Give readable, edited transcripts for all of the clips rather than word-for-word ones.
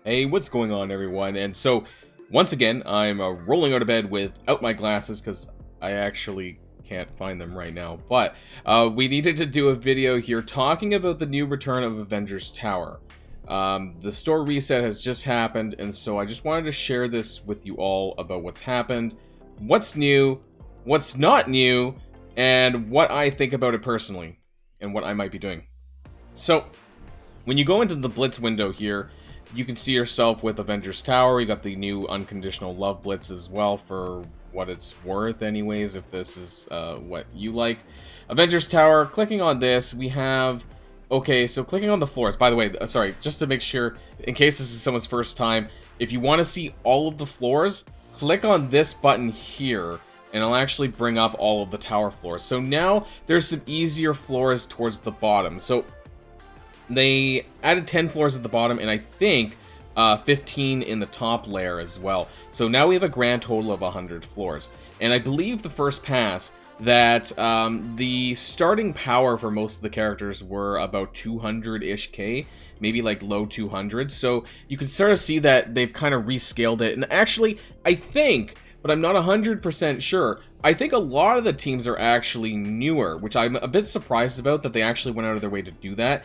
Hey, what's going on, everyone? And so, once again, I'm rolling out of bed without my glasses because I actually can't find them right now. But we needed to do a video here talking about the new return of Avengers Tower. The store reset has just happened, and so I just wanted to share this with you all about what's happened, what's new, what's not new, and what I think about it personally, and what I might be doing. So, when you go into the Blitz window here, you can see yourself with Avengers Tower. You got the new Unconditional Love Blitz as well, for what it's worth anyways, if this is what you like. Avengers Tower, clicking on this, we have... Okay, so clicking on the floors, by the way, sorry, just to make sure, in case this is someone's first time, if you want to see all of the floors, click on this button here, and it'll actually bring up all of the tower floors. So now, there's some easier floors towards the bottom. So, they added 10 floors at the bottom, and I think 15 in the top layer as well. So now we have a grand total of 100 floors. And I believe the first pass that the starting power for most of the characters were about 200-ish K, maybe like low 200s. So you can sort of see that they've kind of rescaled it. And actually, I think, but I'm not 100% sure, I think a lot of the teams are actually newer, which I'm a bit surprised about that they actually went out of their way to do that.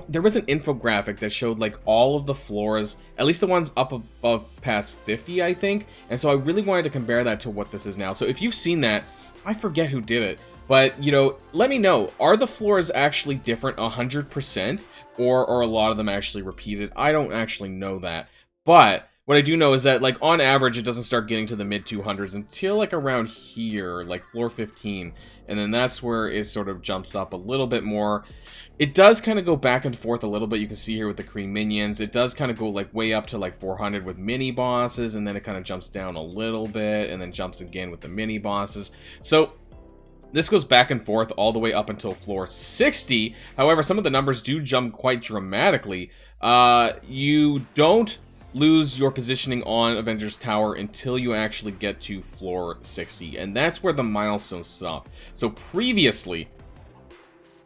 There was an infographic that showed like all of the floors, at least the ones up above past 50, I think. And so I really wanted to compare that to what this is now. So if you've seen that, I forget who did it, but you know, let me know, are the floors actually different 100%, or are a lot of them actually repeated? I don't actually know that, but what I do know is that, like, on average, it doesn't start getting to the mid-200s until, like, around here, like, floor 15. And then that's where it sort of jumps up a little bit more. It does kind of go back and forth a little bit. You can see here with the Kree minions. It does kind of go, like, way up to, like, 400 with mini-bosses. And then it kind of jumps down a little bit. And then jumps again with the mini-bosses. So this goes back and forth all the way up until floor 60. However, some of the numbers do jump quite dramatically. You don't lose your positioning on Avengers Tower until you actually get to floor 60, and that's where the milestones stop. So previously,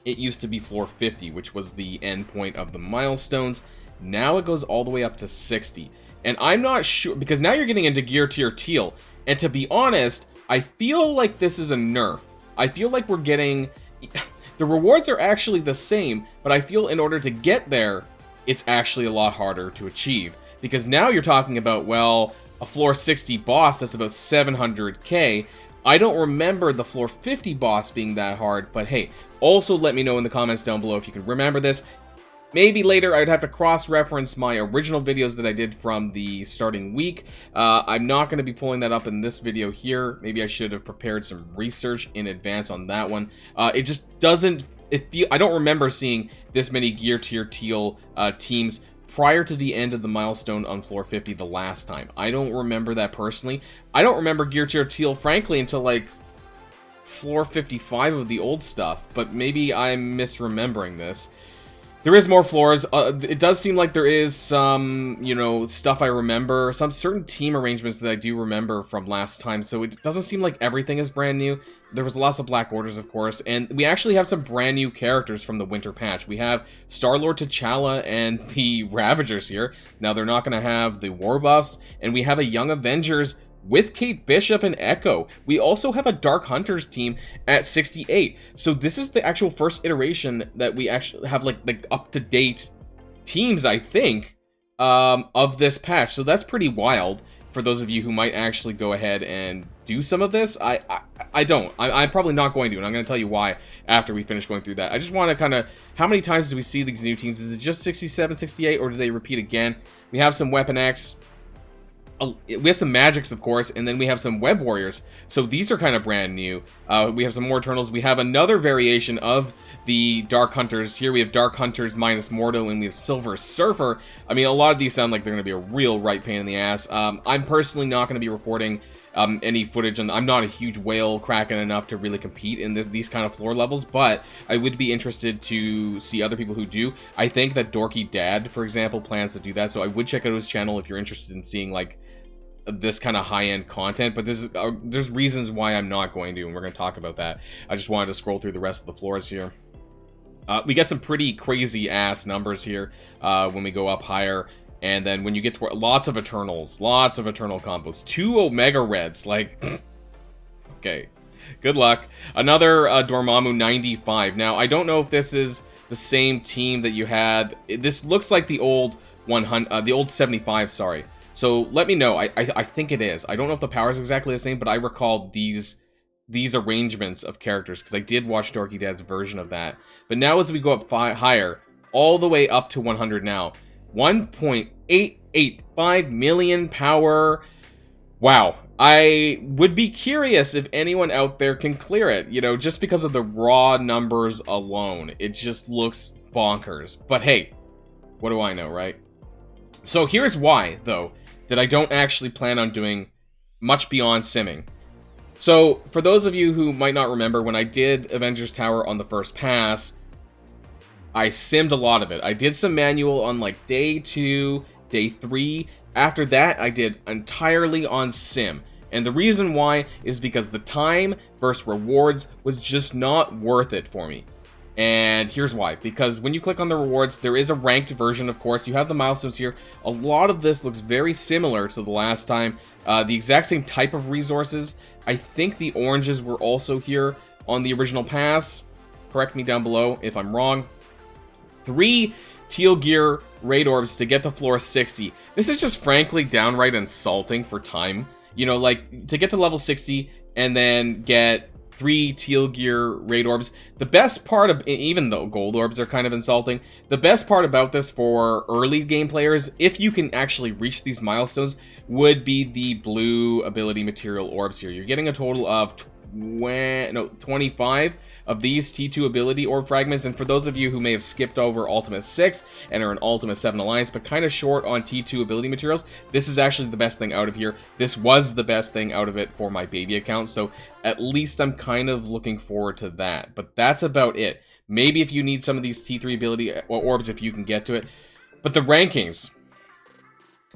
it used to be floor 50, which was the end point of the milestones. Now it goes all the way up to 60, and I'm not sure, because now you're getting into Gear Tier Teal, and to be honest, I feel like this is a nerf. I feel like we're getting... the rewards are actually the same, but I feel in order to get there, it's actually a lot harder to achieve. Because now you're talking about, well, a floor 60 boss that's about 700k. I don't remember the floor 50 boss being that hard, but hey, also let me know in the comments down below if you can remember this. Maybe later I'd have to cross-reference my original videos that I did from the starting week. I'm not going to be pulling that up in this video here. Maybe I should have prepared some research in advance on that one. It just doesn't... I don't remember seeing this many Gear Tier Teal teams prior to the end of the milestone on floor 50 the last time. I don't remember that personally. I don't remember Gear Tier Teal, frankly, until like floor 55 of the old stuff, but maybe I'm misremembering this. There is more floors. It does seem like there is some, you know, stuff I remember, some certain team arrangements that I do remember from last time, so it doesn't seem like everything is brand new. There was lots of Black Orders, of course, and we actually have some brand new characters from the Winter Patch. We have Star-Lord, T'Challa, and the Ravagers here. Now, they're not going to have the war buffs, and we have a Young Avengers with Kate Bishop and Echo. We also have a Dark Hunters team at 68. So this is the actual first iteration that we actually have like up-to-date teams, I think, of this patch. So that's pretty wild for those of you who might actually go ahead and do some of this. I don't. I'm probably not going to, and I'm going to tell you why after we finish going through that. I just want to kind of... How many times do we see these new teams? Is it just 67, 68, or do they repeat again? We have some Weapon X. We have some Magics, of course, and then we have some Web Warriors. So these are kind of brand new. We have some more Eternals. We have another variation of the Dark Hunters. Here we have Dark Hunters minus Mordo, and we have Silver Surfer. I mean, a lot of these sound like they're going to be a real right pain in the ass. I'm personally not going to be recording any footage, and I'm not a huge whale kraken enough to really compete in these kind of floor levels, but I would be interested to see other people who do. I think that Dorky Dad, for example, plans to do that, so I would check out his channel if you're interested in seeing, like, this kind of high-end content, but there's reasons why I'm not going to, and we're going to talk about that. I just wanted to scroll through the rest of the floors here. We get some pretty crazy ass numbers here when we go up higher. And then when you get to lots of Eternals, lots of Eternal combos. 2 Omega Reds, like, okay, good luck. Another Dormammu 95. Now, I don't know if this is the same team that you had. This looks like the old 100, the old 75, sorry. So let me know. I think it is. I don't know if the power is exactly the same, but I recall these arrangements of characters because I did watch Dorky Dad's version of that. But now as we go up higher, all the way up to 100 now, 1.885 million power. Wow. I would be curious if anyone out there can clear it, you know, just because of the raw numbers alone. It just looks bonkers. But hey, what do I know, right? So here's why, though, that I don't actually plan on doing much beyond simming. So, for those of you who might not remember, when I did Avengers Tower on the first pass, I simmed a lot of it. I did some manual on like day 2, day 3. After that, I did entirely on sim. And the reason why is because the time versus rewards was just not worth it for me. And here's why. Because when you click on the rewards, there is a ranked version, of course. You have the milestones here. A lot of this looks very similar to the last time. The exact same type of resources. I think the oranges were also here on the original pass. Correct me down below if I'm wrong. 3 teal gear raid orbs to get to floor 60. This is just frankly downright insulting for time. You know, like, to get to level 60 and then get 3 teal gear raid orbs. The best part of, even though gold orbs are kind of insulting, the best part about this for early game players, if you can actually reach these milestones, would be the blue ability material orbs here. You're getting a total of 25 of these T2 ability orb fragments, and for those of you who may have skipped over Ultimate 6 and are in Ultimate 7 Alliance but kind of short on T2 ability materials, this is actually the best thing out of here. This was the best thing out of it for my baby account, so at least I'm kind of looking forward to that. But that's about it. Maybe if you need some of these T3 ability orbs, if you can get to it. But the rankings,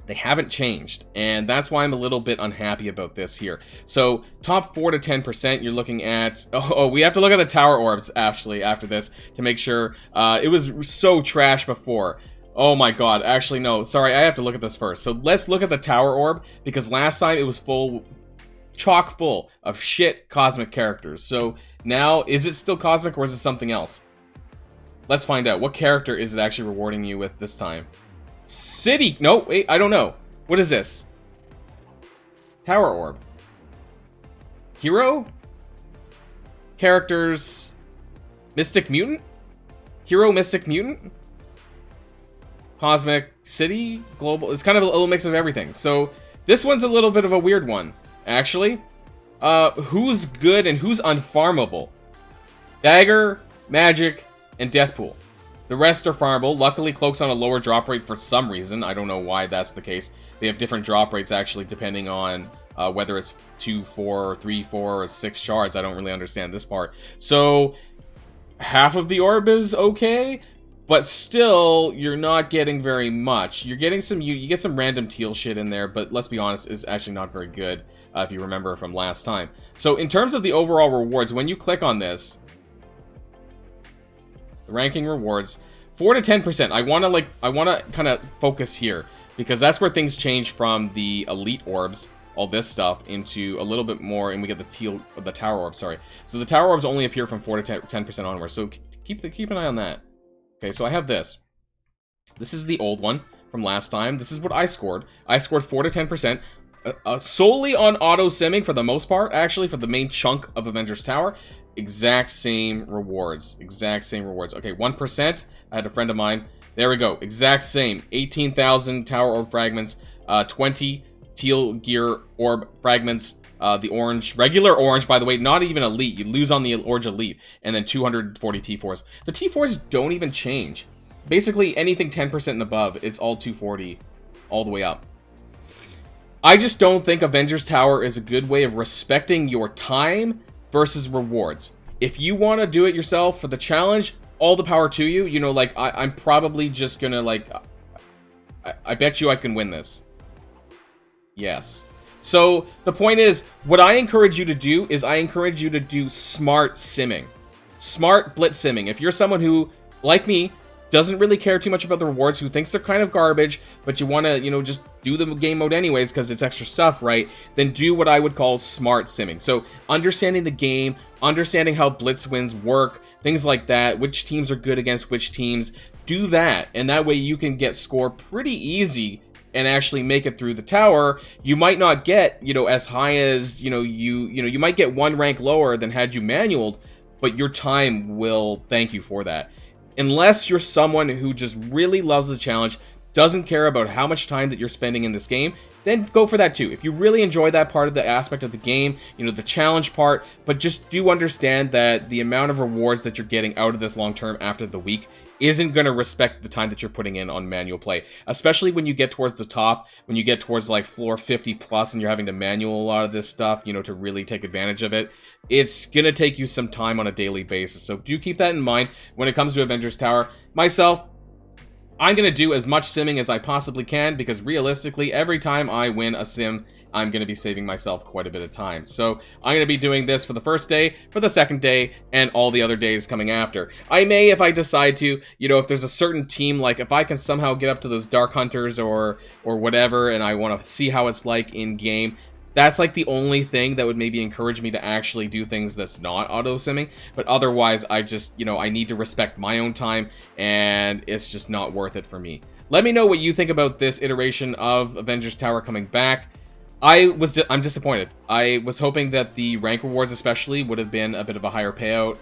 they haven't changed, and that's why I'm a little bit unhappy about this here. So, top 4 to 10%, you're looking at... Oh, we have to look at the tower orbs, actually, after this, to make sure. It was so trash before. Oh my god, actually, no. Sorry, I have to look at this first. So, let's look at the tower orb, because last time it was chock full of shit cosmic characters. So, now, is it still cosmic, or is it something else? Let's find out. What character is it actually rewarding you with this time? City. No, wait, I don't know. What is this? Tower orb. Hero? Characters. Mystic Mutant? Hero Mystic Mutant? Cosmic City? Global? It's kind of a little mix of everything. So, this one's a little bit of a weird one, actually. Who's good and who's unfarmable? Dagger, Magic, and Deathpool. The rest are farmable. Luckily, Cloak's on a lower drop rate for some reason. I don't know why that's the case. They have different drop rates, actually, depending on whether it's 2, 4, 3, 4, or 6 shards. I don't really understand this part. So, half of the orb is okay, but still, you're not getting very much. You're getting some... You get some random teal shit in there, but let's be honest, it's actually not very good, if you remember from last time. So, in terms of the overall rewards, when you click on this... ranking rewards, 4 to 10%. I want to kind of focus here because that's where things change from the elite orbs, all this stuff, into a little bit more, and we get the tower orbs. Sorry, so the tower orbs only appear from 4 to 10% onwards. So keep an eye on that. Okay, so I have this. This is the old one from last time. This is what I scored. I scored 4 to 10%. Solely on auto simming for the most part, actually, for the main chunk of Avengers Tower. Exact same rewards. Exact same rewards. Okay, 1%. I had a friend of mine. There we go. Exact same. 18,000 tower orb fragments. 20 teal gear orb fragments. The orange, regular orange, by the way, not even elite. You lose on the orange elite. And then 240 T4s. The T4s don't even change. Basically, anything 10% and above, it's all 240 all the way up. I just don't think Avengers Tower is a good way of respecting your time versus rewards. If you want to do it yourself for the challenge, all the power to you. You know, like, I'm probably just gonna, like... I bet you I can win this. Yes. So, the point is, what I encourage you to do is I encourage you to do smart simming. Smart blitz simming. If you're someone who, like me, doesn't really care too much about the rewards, who thinks they're kind of garbage, but you want to, you know, just do the game mode anyways because it's extra stuff, right? Then do what I would call smart simming. So understanding the game, understanding how blitz wins work, things like that, which teams are good against which teams, do that. And that way you can get score pretty easy and actually make it through the tower. You might not get, you know, as high as, you might get one rank lower than had you manualed, but your time will thank you for that. Unless you're someone who just really loves the challenge, doesn't care about how much time that you're spending in this game, then go for that too. If you really enjoy that part of the aspect of the game, you know, the challenge part, but just do understand that the amount of rewards that you're getting out of this long term after the week isn't going to respect the time that you're putting in on manual play, especially when you get towards the top, when you get towards like floor 50 plus and you're having to manual a lot of this stuff, you know, to really take advantage of it. It's going to take you some time on a daily basis. So do keep that in mind when it comes to Avengers Tower. Myself, I'm going to do as much simming as I possibly can because realistically, every time I win a sim, I'm going to be saving myself quite a bit of time. So I'm going to be doing this for the first day, for the second day, and all the other days coming after. I may, if I decide to, you know, if there's a certain team, like if I can somehow get up to those Dark Hunters or whatever, and I want to see how it's like in game, that's like the only thing that would maybe encourage me to actually do things that's not auto-simming. But otherwise, I just, you know, I need to respect my own time, and it's just not worth it for me. Let me know what you think about this iteration of Avengers Tower coming back. I'm disappointed. I was hoping that the rank rewards especially would have been a bit of a higher payout.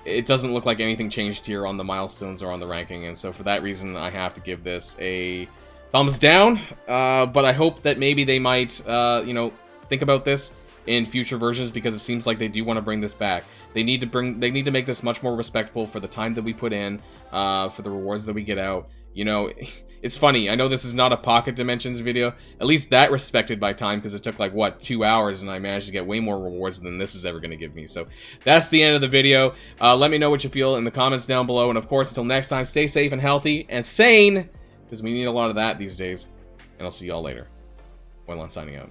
It doesn't look like anything changed here on the milestones or on the ranking, and so for that reason, I have to give this a thumbs down. But I hope that maybe they might, you know, think about this in future versions because it seems like they do want to bring this back. They need to make this much more respectful for the time that we put in, for the rewards that we get out. You know, it's funny. I know this is not a Pocket Dimensions video. At least that respected my time because it took like, what, 2 hours and I managed to get way more rewards than this is ever going to give me. So that's the end of the video. Let me know what you feel in the comments down below. And of course, until next time, stay safe and healthy and sane because we need a lot of that these days. And I'll see y'all later. Boilon signing out.